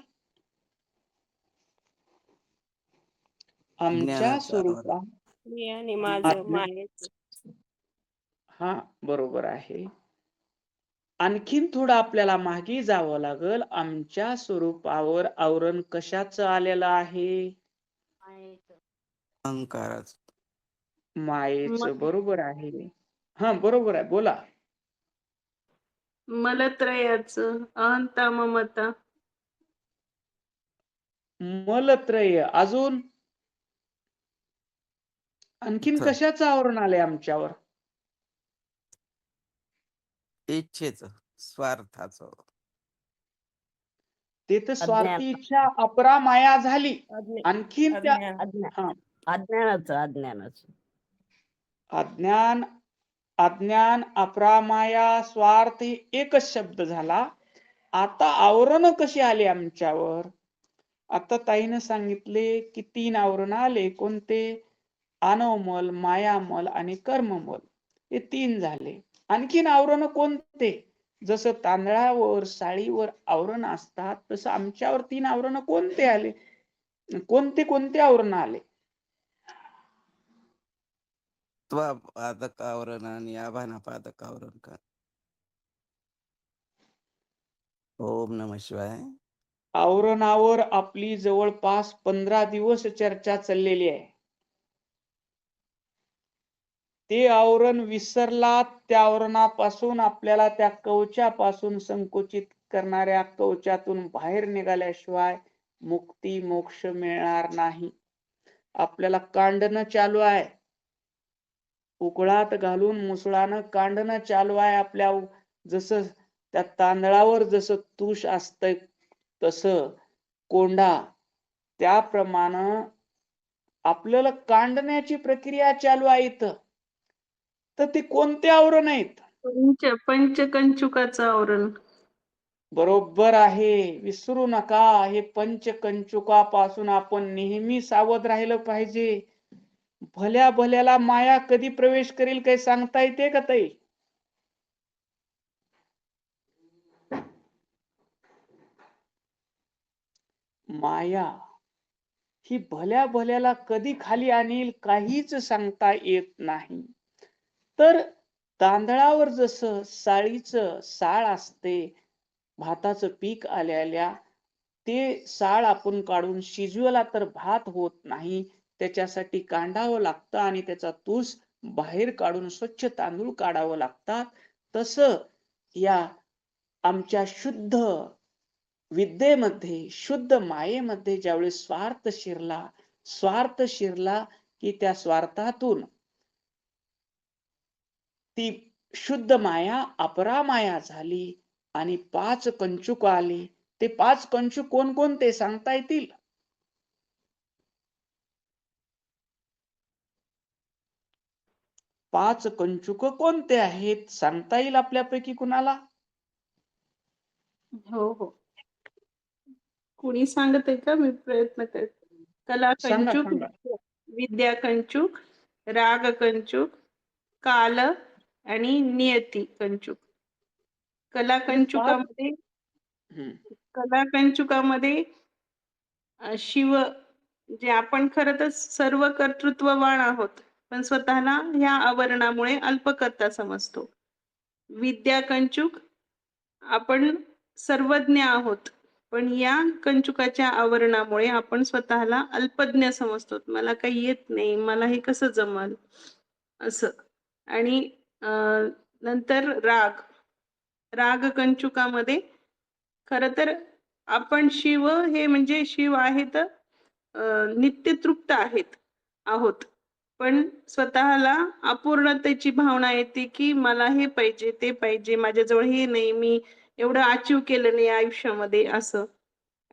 आमच्या ज्ञानाचं आवरण. स्वरूपात मी आणि माझं आज्ञा- मायेच. हा, बरोबर आहे. आणखीन थोडं आपल्याला मागे जावं लागल. आमच्या स्वरूपावर आवरण कशाचं आलेलं आहे? अहंकाराचं. मायेचं. बरोबर आहे. हा, बरोबर आहे, बोला. मलत्रयाचं, अहंता ममता. मलत्रय. अजून आणखीन थ- कशाचं आवरण आलंय आमच्यावर? इच्छेचं, स्वार्थाचं. ते तर अज्ञान स्वार्थी इच्छा अपरा माया झाली. अज्ञे आणखीन त्या अज्ञान. हा, अज्ञानाचं अज्ञान, अज्ञान, अपरामाया, स्वार्थ हे एकच शब्द झाला. आता आवरण कशी आली आमच्यावर? आता ताईनं सांगितले की 3 आवरण आले. कोणते? अनवमल, मायामल आणि कर्ममल. हे 3 झाले. आणखीन आवरण कोणते? जसं तांदळावर साळीवर आवरण असतात तसं आमच्यावर 3 आवरण कोणते आले? कोणते कोणते आवरण आले? त्वपादक आवरण आणि आभानापादक आवरण का? ओम नमः शिवाय. आवरणावर आपली जवळपास 15 दिवस चर्चा चाललेली आहे. ते आवरण विसरला, त्या आवरणापासून आपल्याला त्या कवचापासून संकुचित करणाऱ्या कवचातून बाहेर निघाल्याशिवाय मुक्ती मोक्ष मिळणार नाही. आपल्याला कांडणं चालू आहे. उकळात घालून मुसळानं कांडणं चालू आहे. आपल्या जसं त्या तांदळावर जसं तुष असतंय तसं कोंडा, त्याप्रमाणे आपल्याला कांडण्याची प्रक्रिया चालू आहे इथं. तर ते कोणते आवरण आहेत? पंचकंचुकाचं आवरण. बरोबर आहे. विसरू नका, हे पंचकंचुकापासून आपण नेहमी सावध राहिलं पाहिजे. भल्या भल्याला माया कधी प्रवेश करेल काही सांगता येते का ताई? माया ही भल्या भल्याला कधी खाली आणील काहीच सांगता येत नाही. तर तांदळावर जसं साळीचं साळ असते, भाताचं पीक आल्या ते साळ आपण काढून शिजवला तर भात होत नाही. त्याच्यासाठी कांडावं लागतं आणि त्याचा तूस बाहेर काढून स्वच्छ तांदूळ काढावं लागतात. तसं या आमच्या शुद्ध विद्येमध्ये, शुद्ध मायेमध्ये ज्यावेळेस स्वार्थ शिरला की त्या स्वार्थातून ती शुद्ध माया अपरामाया झाली आणि 5 कंचुक आले. ते 5 कंचुक कोणकोणते सांगता येतील? पाच कंचुक कोणते आहेत सांगता येईल आपल्यापैकी कुणाला? हो हो कुणी सांगत आहे का? मी प्रयत्न करते. कला सांगा कंचुक, सांगा. विद्या कंचुक, राग कंचुक, काल आणि नियती कंचुक. कला हे पाच कंचुकामध्ये हम्म. कला कंचुकामध्ये शिव जे आपण खरं तर सर्व कर्तृत्ववान आहोत, पण स्वतःला ह्या आवरणामुळे अल्पकर्ता समजतो. विद्या कंचुक आपण सर्वज्ञ आहोत, पण या कंचुकाच्या आवरणामुळे आपण स्वतःला अल्पज्ञ समजतो. मला काही येत नाही, मला हे कसं जमल असं. आणि नंतर राग कंचुकामध्ये खरं तर आपण शिव हे म्हणजे शिव आहेत, नित्य तृप्त आहोत, पण स्वतःला अपूर्णतेची भावना येते की मला हे पाहिजे, ते पाहिजे, माझ्याजवळ हे नाही, मी एवढं अचीव केलं नाही आयुष्यामध्ये असं.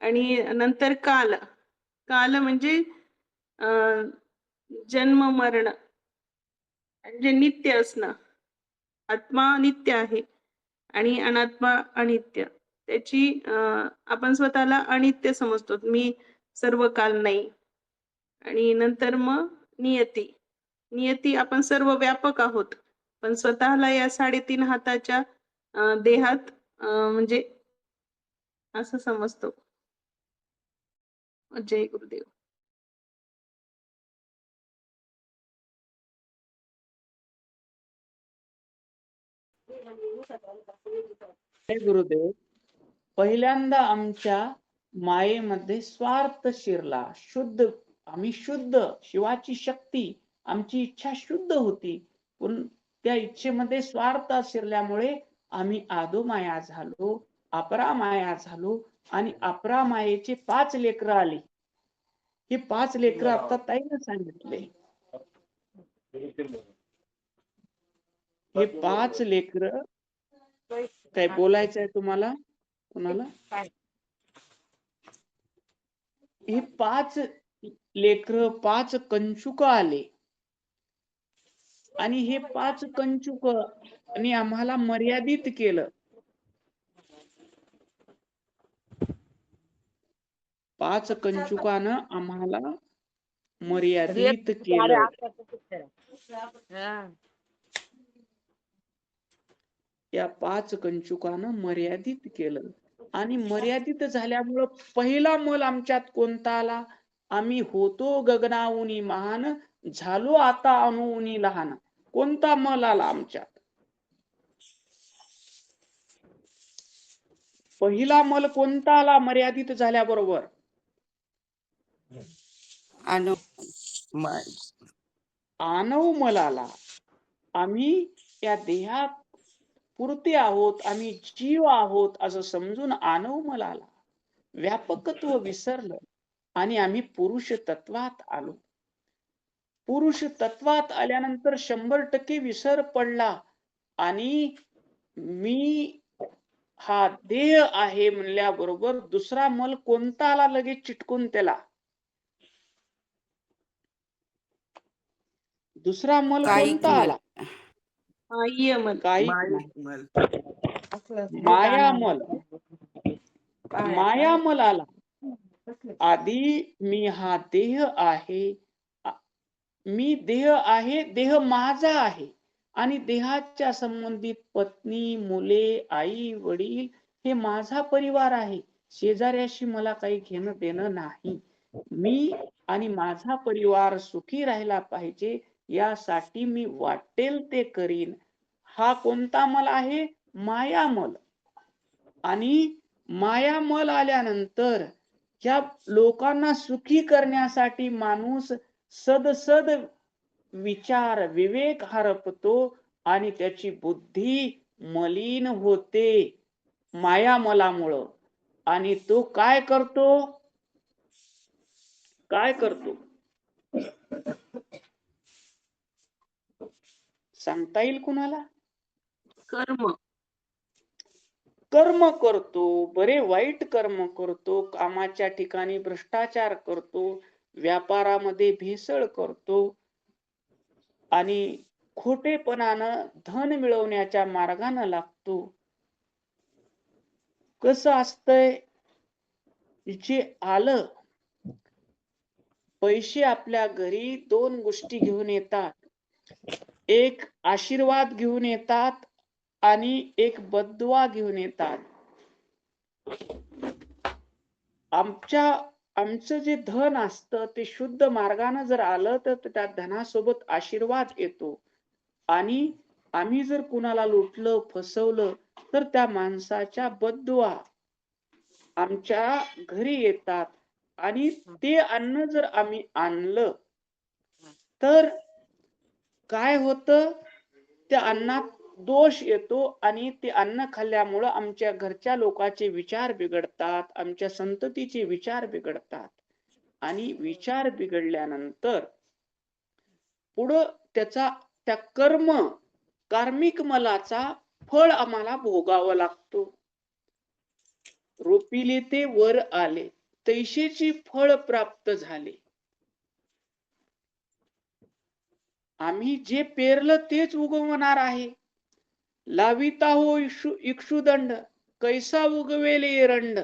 आणि नंतर काल म्हणजे जन्म मरण म्हणजे नित्य असणं. आत्मा नित्य आहे आणि अनात्मा अनित्य. त्याची आपण स्वतःला अनित्य समजतो, मी सर्व काल नाही. आणि नंतर मग नियती आपण सर्व व्यापक आहोत, पण स्वतःला या 3.5 हाताच्या देहात म्हणजे असं समजतो. जय गुरुदेव. हे गुरुदेव, पहिल्यांदा आमच्या मायेमध्ये स्वार्थ शिरला. आम्ही शुद्ध, शिवाची शक्ती, आमची इच्छा शुद्ध होती, पण त्या इच्छेमध्ये स्वार्थ शिरल्यामुळे आम्ही आदोमाया झालो, अपरामाया झालो आणि अपरामायेचे 5 लेकरं आली. हे 5 लेकरं आता ताईनं सांगितले. हे 5 लेकरं काय बोलायचंय तुम्हाला कुणाला? हे 5 लेकरं, 5 कंचुक आले आणि हे 5 कंचुक आणि आम्हाला मर्यादित केलं. 5 कंचुकानं आम्हाला मर्यादित केलं. या 5 कंचुकानं मर्यादित केलं आणि मर्यादित झाल्यामुळं पहिला मल आमच्यात कोणता आला? आम्ही होतो गगनाऊनी महान, झालो आता अणुऊनी लहान. कोणता मल आला आमच्यात? पहिला मल कोणता आला मर्यादित झाल्याबरोबर? आनव मल आला. आम्ही या देहात पुरते आहोत, आम्ही जीव आहोत असं समजून आनव मल आला. व्यापकत्व विसरलं आणि आम्ही पुरुष तत्वात आलो. पुरुष तत्वात आल्यानंतर 100% विसर पडला आणि मी हा देह आहे म्हणल्याबरोबर दुसरा मल कोणता आला लगेच चिटकून त्याला? दुसरा मल कोणता आला? मायामल. मायामल आला. आधी मी हा देह आहे, मी देह आहे, देह माझा आहे आणि देहाच्या संबंधित पत्नी, मुले, आई, वडील हे माझा परिवार आहे. शेजाऱ्याशी मला काही घेणं देणं नाही. मी आणि माझा परिवार सुखी राहिला पाहिजे यासाठी मी वाटेल ते करीन. हा कोणता मल आहे? मायामल. आणि मायामल आल्यानंतर ह्या लोकांना सुखी करण्यासाठी माणूस सदसद विचार विवेक हरपतो आणि त्याची बुद्धी मलिन होते मायामलामुळं. आणि तो काय करतो? काय करतो सांगता येईल कुणाला? कर्म. कर्म करतो, बरे वाईट कर्म करतो, कामाच्या ठिकाणी भ्रष्टाचार करतो, व्यापारामध्ये भेसळ करतो आणि खोटेपणानं धन मिळवण्याच्या मार्गाने लागतो. कसं असतंय? जे आलं पैसे आपल्या घरी दोन गोष्टी घेऊन येतात. एक आशीर्वाद घेऊन येतात आणि एक बद्दुआ घेऊन येतात. आमचं जे धन असतं ते शुद्ध मार्गाने जर आलं तर त्या धनासोबत आशीर्वाद येतो. आणि आम्ही जर कुणाला लुटलं फसवलं तर त्या माणसाच्या बद्दुआ आमच्या घरी येतात. आणि ते अन्न जर आम्ही आणलं तर काय होतं? त्या अन्नात दोष येतो आणि ते अन्न खाल्ल्यामुळं आमच्या घरच्या लोकांचे विचार बिघडतात, आमच्या संततीचे विचार बिघडतात. आणि विचार बिघडल्यानंतर पुढं त्या कार्मिक मलाचा फळ आम्हाला भोगावं लागतो. रोपिले ते वर आले, तैसेची फळ प्राप्त झाले. आम्ही जे पेरलं तेच उगवणार आहे. लाविता हो इक्षुदंड, कैसा उगवेल एरंड.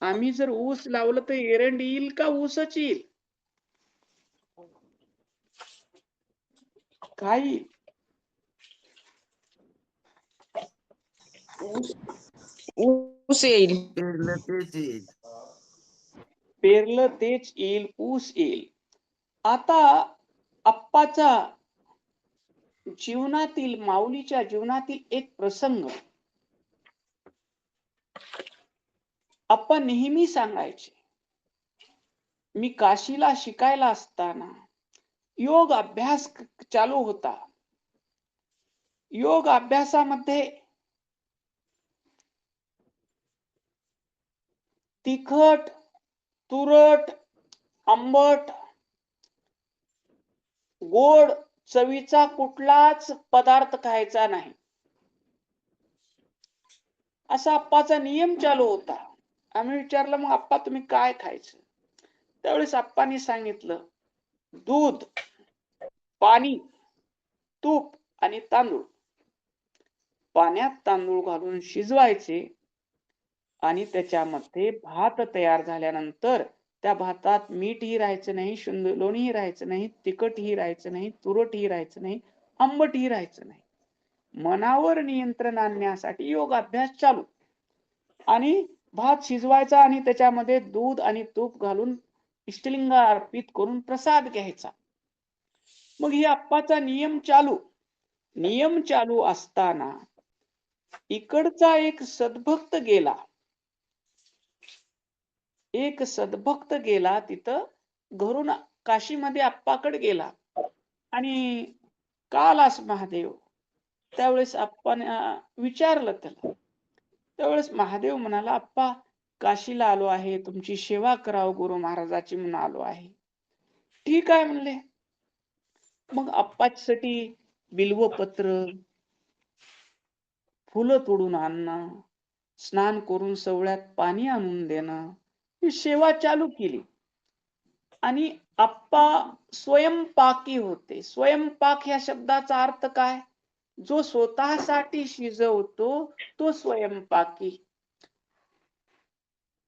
आम्ही जर ऊस लावलं तर एरंड येईल का ऊसच येईल? काही ऊस येईल. पेरलं तेच येईल. पेरलं तेच येईल, ऊस येईल. आता आप्पाचा जीवनातील, माऊलीच्या जीवनातील एक प्रसंग आप्पा नेहमी सांगायचे. मी काशीला शिकायला असताना योग अभ्यास चालू होता. योग अभ्यासामध्ये तिखट, तुरट, आंबट, गोड चवीचा कुठलाच पदार्थ खायचा नाही, असा आप्पाचा नियम चालू होता. आम्ही विचारलं, मग आप्पा तुम्ही काय खायचं? त्यावेळेस आप्पांनी सांगितलं, दूध, पाणी, तूप आणि तांदूळ. पाण्यात तांदूळ घालून शिजवायचे आणि त्याच्यामध्ये भात तयार झाल्यानंतर त्या भातात मीठही राहायचं नाही, लोणीही राहायचं नाही, तिखटही राहायचं नाही, तुरटही राहायचं नाही, आंबटही राहायचं नाही. मनावर नियंत्रण आणण्यासाठी योगाभ्यास चालू. आणि भात शिजवायचा आणि त्याच्यामध्ये दूध आणि तूप घालून इष्टलिंग अर्पित करून प्रसाद घ्यायचा. मग ही आप्पाचा नियम चालू असताना इकडचा एक सद्भक्त गेला तिथं घरून काशीमध्ये आप्पाकडे गेला आणि का आलास महादेव? त्यावेळेस आप्पाने विचारलं त्याला. त्यावेळेस महादेव म्हणाला, आप्पा काशीला आलो आहे, तुमची सेवा करावं गुरु महाराजाची म्हणून आलो आहे. ठीक आहे म्हणले. मग आप्पासाठी बिल्वपत्र, फुलं तोडून आणणं, स्नान करून सवळ्यात पाणी आणून देणं, ही सेवा चालू केली. आणि आप्पा स्वयंपाकी होते. स्वयंपाक या शब्दाचा अर्थ काय? जो स्वतःसाठी शिजवतो तो स्वयंपाकी.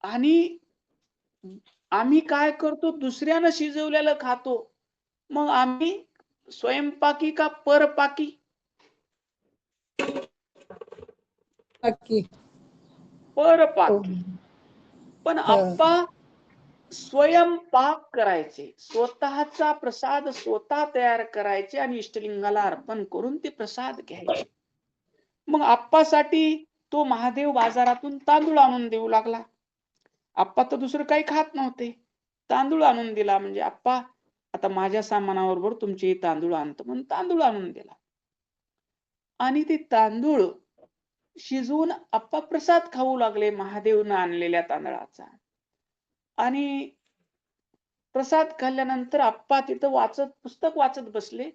आणि आम्ही काय करतो? दुसऱ्यानं शिजवलेलं खातो. मग आम्ही स्वयंपाकी का परपाकी? बाकी. परपाकी. पण हा. आप्पा स्वयंपाक करायचे, स्वतःचा प्रसाद स्वतः तयार करायचे आणि इष्टलिंगाला अर्पण करून ते प्रसाद घ्यायचे. मग आप्पासाठी तो महादेव बाजारातून तांदूळ आणून देऊ लागला. आप्पा तर दुसरं काही खात नव्हते. तांदूळ आणून दिला म्हणजे आप्पा आता माझ्या सामानाबरोबर तुमचे तांदूळ आणतो म्हणून तांदूळ आणून दिला. आणि ते तांदूळ शिजवून आप्पा प्रसाद खाऊ लागले महादेवनं आणलेल्या तांदळाचा. आणि प्रसाद खाल्ल्यानंतर आप्पा तिथं पुस्तक वाचत बसले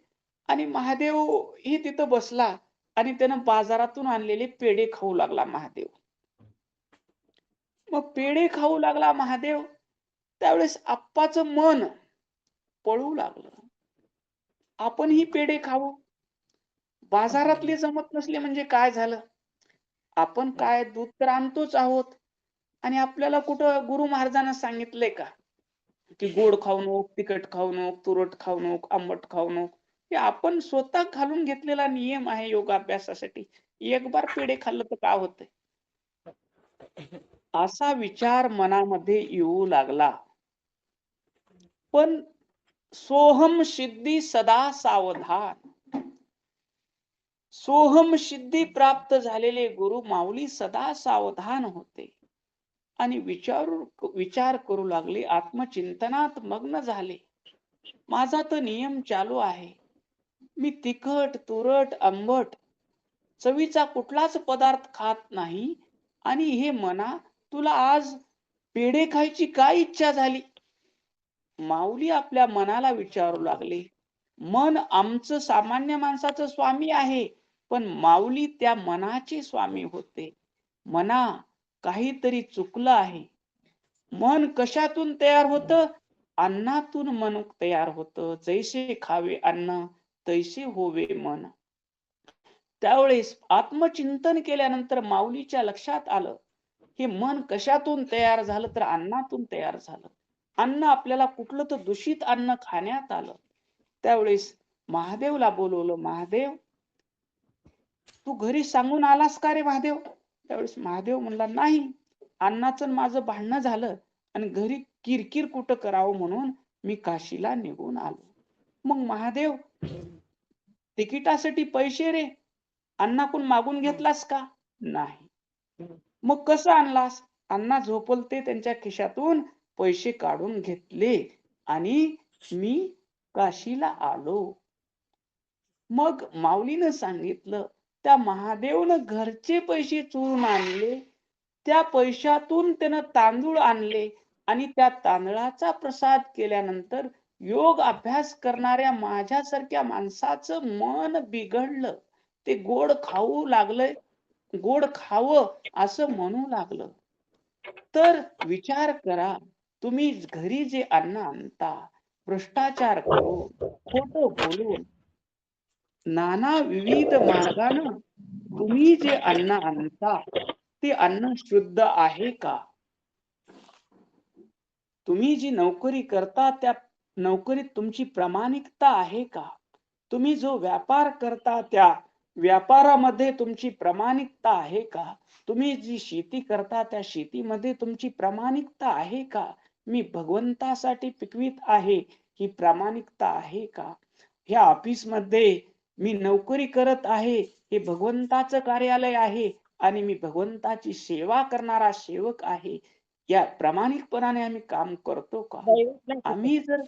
आणि महादेव ही तिथं बसला आणि त्यानं बाजारातून आणलेले पेढे खाऊ लागला महादेव. मग पेढे खाऊ लागला महादेव, त्यावेळेस आप्पाचं मन पळू लागलं. आपण ही पेढे खाऊ, बाजारातले जमत नसले म्हणजे काय झालं? आपण काय दूध तर आणतोच आहोत आणि आपल्याला कुठं गुरु महाराजांना सांगितलंय का की गोड खाऊ नको, तिखट खाऊ नको, तुरट खाऊ नको, आंबट खाऊ नको? हे आपण स्वतः घालून घेतलेला नियम आहे योगाभ्यासासाठी. एक बार पेढे खाल्लं तर काय होतंय? असा विचार मनामध्ये येऊ लागला. पण सोहम सिद्धी सदा सावधान. सोहम सिद्धी प्राप्त झालेले गुरु माऊली सदा सावधान होते आणि विचार करू लागले, आत्मचिंतनात मग्न झाले. माझा तर नियम चालू आहे. मी तिखट, तुरट, आंबट चवीचा कुठलाच पदार्थ खात नाही आणि हे मना तुला आज पेढे खायची काय इच्छा झाली? माऊली आपल्या मनाला विचारू लागले. मन आमचं सामान्य माणसाचं स्वामी आहे, पण माऊली त्या मनाचे स्वामी होते. मना काहीतरी चुकलं आहे. मन कशातून तयार होतं? अन्नातून मन तयार होतं. जैसे खावे अन्न तैसे होवे मन. त्यावेळेस आत्मचिंतन केल्यानंतर माऊलीच्या लक्षात आलं, हे मन कशातून तयार झालं? तर अन्नातून तयार झालं. अन्न आपल्याला कुठलं तर दूषित अन्न खाण्यात आलं. त्यावेळेस महादेवला बोलवलं. महादेव, तू घरी सांगून आलास का रे महादेव? त्यावेळेस महादेव म्हणला, नाही, अन्नाचं माझं भांडणं झालं आणि घरी किरकिर कुठं करावं म्हणून मी काशीला निघून आलो. मग महादेव, तिकिटासाठी पैसे रे अण्णाकडून मागून घेतलास का? नाही. मग कसं आणलास? अण्णा झोपलते त्यांच्या खिशातून पैसे काढून घेतले आणि मी काशीला आलो. मग माऊलीनं सांगितलं, त्या महादेवनं घरचे पैसे चोरून आणले, त्या पैशातून त्यानं तांदूळ आणले आणि त्या तांदळाचा प्रसाद केल्यानंतर योग अभ्यास करणाऱ्या माझ्यासारख्या माणसाचं मन बिघडलं. ते गोड खाऊ लागलंय, गोड खावं असं म्हणू लागलं. तर विचार करा, तुम्ही घरी जे अन्न आणता, भ्रष्टाचार करून, खोटं बोलून, नाना विविध मार्गानं तुम्ही जे अन्न आणता ते अन्न शुद्ध आहे का? तुम्ही जी नोकरी करता त्या नोकरीत तुमची प्रामाणिकता आहे का? तुम्ही जो व्यापार करता त्या व्यापारामध्ये तुमची प्रामाणिकता आहे का? तुम्ही जी शेती करता त्या शेतीमध्ये तुमची प्रामाणिकता आहे का? मी भगवंतासाठी पिकवीत आहे, ही प्रामाणिकता आहे का? ह्या ऑफिस मध्ये मी नोकरी करत आहे, हे भगवंताचं कार्यालय आहे आणि मी भगवंताची सेवा करणारा सेवक आहे, या प्रामाणिकपणाने आम्ही काम करतो का? आम्ही जर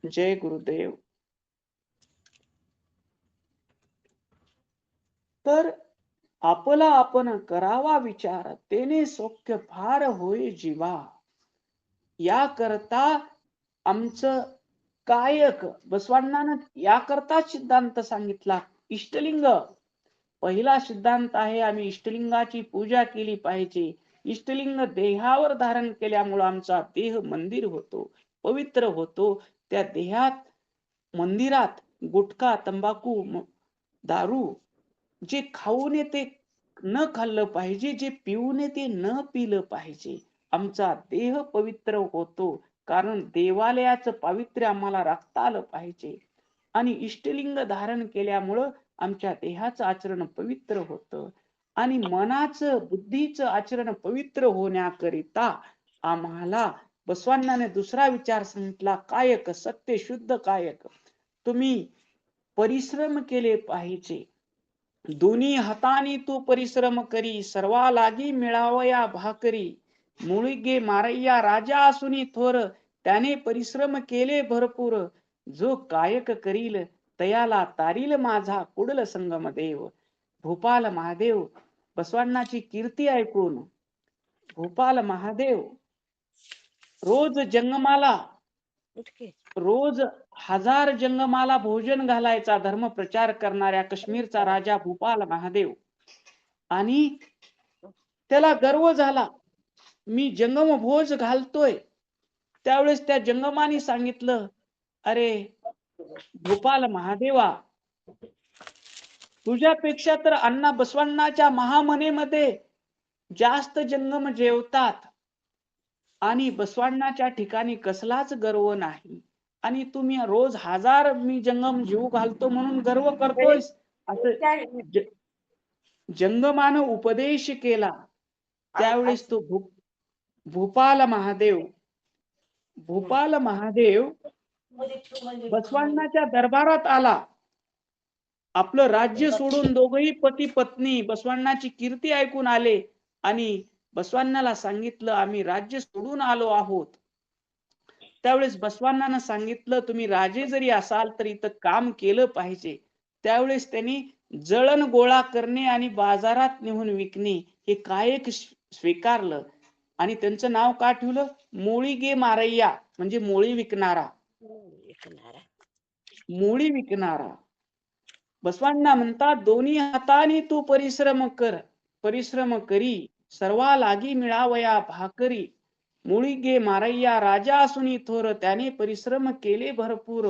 जय गुरुदेव. तर आपला आपण करावा विचार, तेने सौख्य फार होय जीवा. या करता आमचं कायक बसवांनानं याकरता सिद्धांत सांगितला. इष्टलिंग पहिला सिद्धांत आहे, आम्ही इष्टलिंगाची पूजा केली पाहिजे. इष्टलिंग देहावर धारण केल्यामुळे आमचा देह मंदिर होतो, पवित्र होतो. त्या देहात मंदिरात गुटखा, तंबाखू, दारू जे खाऊन ते न खाल्लं पाहिजे, जे पिऊन ते न पिलं पाहिजे. आमचा देह पवित्र होतो, कारण देवालयाचं पावित्र्य आम्हाला राखता आलं पाहिजे. आणि इष्टलिंग धारण केल्यामुळं आमच्या देहाचं आचरण पवित्र होतं आणि मनाचं बुद्धीचं आचरण पवित्र होण्याकरिता आम्हाला बसवांनाने दुसरा विचार सांगितला, कायक सत्य शुद्ध कायक. तुम्ही परिश्रम केले पाहिजे. दोन्ही हाताने तू परिश्रम करी, सर्वा लागी मिळावया भाकरी. मुळगे मारय्या राजा असूनी थोर, त्याने परिश्रम केले भरपूर. जो कायक करील तयाला तारील माझा कुडल संगम देव. भूपाल महादेव बसवांनाची कीर्ती ऐकून भूपाल महादेव रोज जंगमाला रोज 1000 जंगमाला भोजन घालायचा धर्म प्रचार करणाऱ्या काश्मीरचा राजा भूपाल महादेव. आणि त्याला गर्व झाला, मी जंगम भोज घालतोय. त्यावेळेस त्या जंगमाने सांगितलं, अरे भूपाल महादेवा, तुझ्यापेक्षा तर अण्णा बसवण्णाच्या महामनेमध्ये जास्त जंगम जेवतात आणि बसवण्णाच्या ठिकाणी कसलाच गर्व नाही. आणि तुम्ही रोज 1000 मी जंगम जीव घालतो म्हणून गर्व करतोयस. असं जंगमानं उपदेश केला. त्यावेळेस तो भूपाल महादेव बसवण्णाच्या दरबारात आला. आपलं राज्य सोडून दोघही पती पत्नी बसवण्णाची कीर्ती ऐकून आले आणि बसवण्णाला सांगितलं, आम्ही राज्य सोडून आलो आहोत. त्यावेळेस बसवण्णानं सांगितलं, तुम्ही राजे जरी असाल तरी इथं काम केलं पाहिजे. त्यावेळेस त्यांनी जळण गोळा करणे आणि बाजारात नेऊन विकणे हे कायक स्वीकारलं. आणि त्यांचं नाव का ठेवलं? मोळीगे मारय्या, म्हणजे मोळी विकणारा. मोळी विकणारा. बसवांना म्हणतात, दोन्ही हाताने तू परिश्रम कर, परिश्रम करी, सर्वा लागी मिळावया भाकरी. मुळीगे मारय्या राजा असूनी थोर, त्याने परिश्रम केले भरपूर.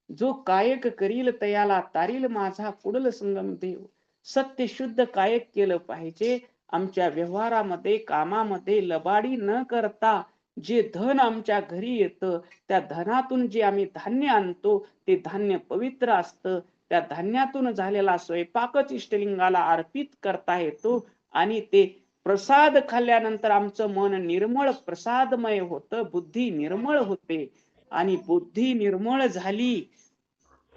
जो कायक करील तयाला तारील माझा कुडल संगम देव. सत्य शुद्ध कायक केलं पाहिजे. आमच्या व्यवहारामध्ये कामामध्ये लबाडी न करता जे धन आमच्या घरी येतं त्या धनातून जे आम्ही धान्य आणतो ते धान्य पवित्र असतं. त्या धान्यातून झालेला स्वयंपाकच इष्टलिंगाला अर्पित करता येतो आणि ते प्रसाद खाल्ल्यानंतर आमचं मन निर्मळ प्रसादमय होतं, बुद्धी निर्मळ होते. आणि बुद्धी निर्मळ झाली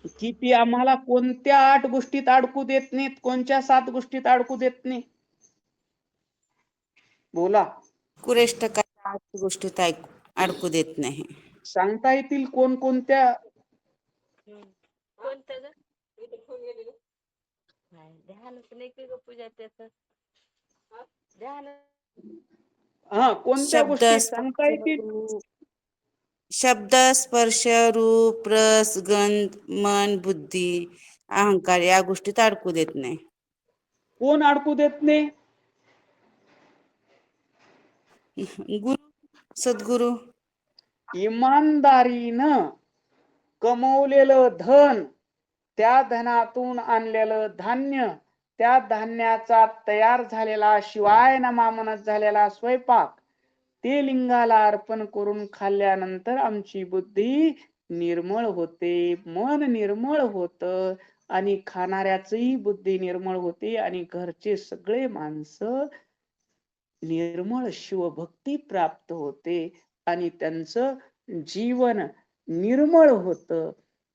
की ती आम्हाला कोणत्या 8 गोष्टीत अडकू देत नाहीत, कोणत्या 7 गोष्टीत अडकू देत नाही. बोला. कुरेष्ट काय गोष्टीत अडकू देत नाही. सांगता येतील कोणकोणत्या? हा, कोणत्या गोष्टी सांगता येतील? शब्द, स्पर्श, रूप, रस, गंध, मन, बुद्धी, अहंकार या गोष्टीत अडकू देत नाही. कोण अडकू देत नाही? गुरु, सद्गुरु. इमानदारीनं कमवलेलं धन, त्या धनातून आणलेलं धान्य, त्या धान्याचा तयार झालेला शिवाय नामामनत झालेला स्वयंपाक ते लिंगाला अर्पण करून खाल्ल्यानंतर आमची बुद्धी निर्मळ होते, मन निर्मळ होतं आणि खाणाऱ्याचीही बुद्धी निर्मळ होते आणि घरचे सगळे माणसं निर्मळ शिवभक्ती प्राप्त होते आणि त्यांचं जीवन निर्मळ होतं.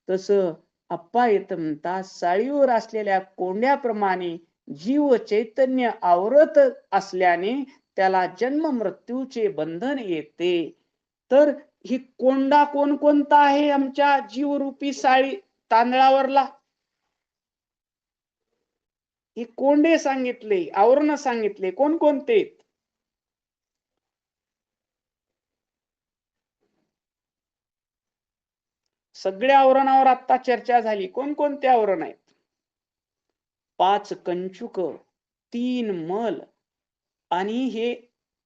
तसं अप्पा येत म्हणतात, साळीवर असलेल्या कोंड्याप्रमाणे जीव चैतन्य आवरत असल्याने त्याला जन्म मृत्यूचे बंधन येते. तर ही कोंडा कोणकोणता आहे आमच्या जीवरूपी साळी तांदळावरला? हे कोंडे सांगितले, आवरण सांगितले, कोणकोणते? सगळ्या आवरणावर आता चर्चा झाली. कोणकोणते आवरण आहेत? 5 कंचुक, 3 मल आणि हे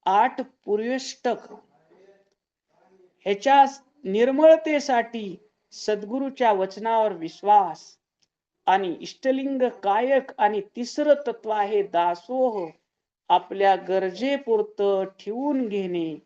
8 पुर्यष्टक. ह्याच्या निर्मळतेसाठी सद्गुरूच्या वचनावर विश्वास आणि इष्टलिंग कायक आणि तिसरं तत्व आहे दासोह. आपल्या गरजेपुरतं ठेवून घेणे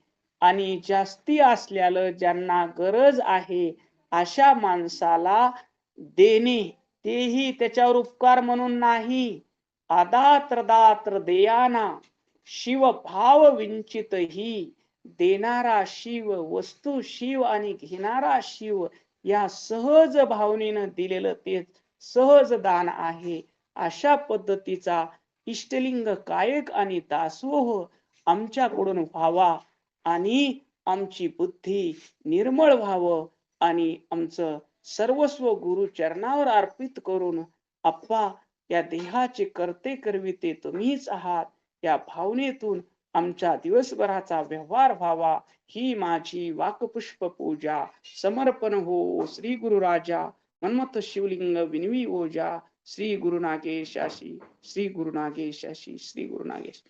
आणि जास्ती असल्याला ज्यांना गरज आहे अशा माणसाला देणे, तेही त्याच्यावर उपकार म्हणून नाही, आदात्र देयाना शिव भाव विंचित ही देणारा शिव, वस्तू शिव आणि घेणारा शिव, या सहज भावनेनं दिलेलं ते सहज दान आहे. अशा पद्धतीचा इष्टलिंग कायक आणि दासोह आमच्याकडून व्हावा आणि आमची बुद्धी निर्मळ व्हावं आणि आमचं सर्वस्व गुरु चरणावर अर्पित करून अप्पा या देहाचे करते करविते तुम्हीच आहात या भावनेतून आमच्या दिवसभराचा व्यवहार व्हावा, ही माझी वाकपुष्प पूजा समर्पण हो. श्री गुरु राजा मन्मथ शिवलिंग विनवी ओजा. श्री गुरु नागेशाशी, श्री गुरु नागेशाशी, श्री गुरु नागेश.